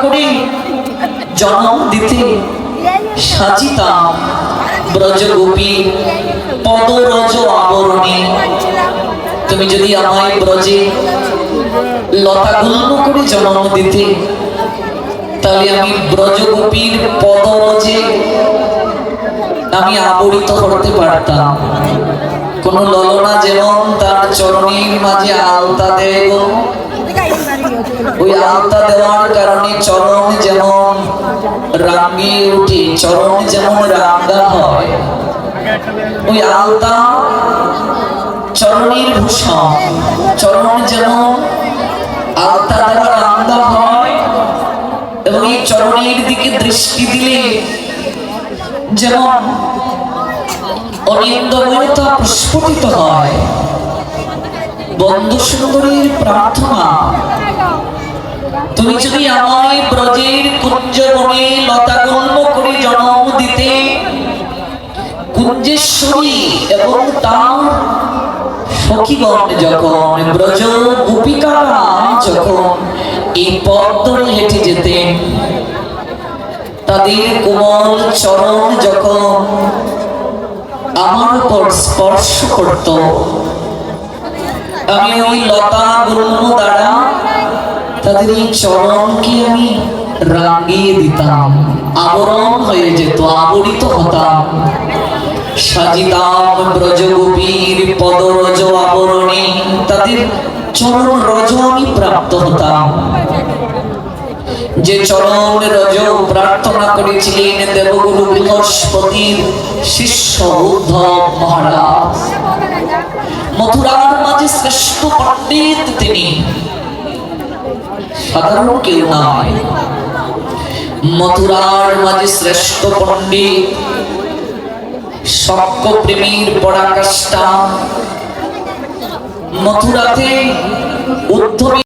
করে জন্ম দিতে সাজিতাম ব্রজগোপী পদরজ আবরণে। তুমি যদি আমায় ব্রজে লতা গুল্ম করে জন্ম দিতে, তাহলে আমি ব্রজগোপীর পদরজে আমি আবরিত করতে পারতাম। কোন ললনা যেমন তার চরণের মাঝে আলতা দেয়, ওই আলতা দেওয়ার কারণে চরণ যেমন রাঙিয়ে উঠে, চরণ যেমন রাঙা হয়, ওই আলতা চরণের ভূষণ, চরণ যেমন আলতা দ্বারা রাঙা হয় এবং এই চরণের দিকে দৃষ্টি দিলে যেমন অনিন্দময়তা প্রস্ফুটিত হয়। বন্ধু সুন্দরীর প্রার্থনা, তুমি যদি আমায় ব্রজের কুঞ্জবনে লতা গুল্ম করে জন্ম দিতে, কুঞ্জেশ্বরী এবং তার সখীগণ যখন, ব্রজ গোপিকারা যখন এই পথ ধরে হেঁটে যেতেন, তাদের কোমল চরণ যখন আমার উপর স্পর্শ করত, আমি ওই লতা গুল্ম দ্বারা তাদের এই চরণকে আমি রাঙিয়ে দিতাম, আবরণ হয়ে যেত, আবরিত হতাম। সাজিতাম ব্রজগোপীর পদরজ আবরণে, তাদের চরণ রজ আমি প্রাপ্ত হতাম। যে চরণ রজ প্রার্থনা করেছিলেন দেবগুরু বৃহস্পতির শিষ্য উদ্ধব মহারাজ, মথুরার মাঝে শ্রেষ্ঠ পণ্ডিত তিনি, সাধারণ কেউ নয়। মথুরার মাঝে শ্রেষ্ঠ পণ্ডিত, শক্য প্রেমীর পরাকাষ্ঠা। মথুরাতে উদ্ধব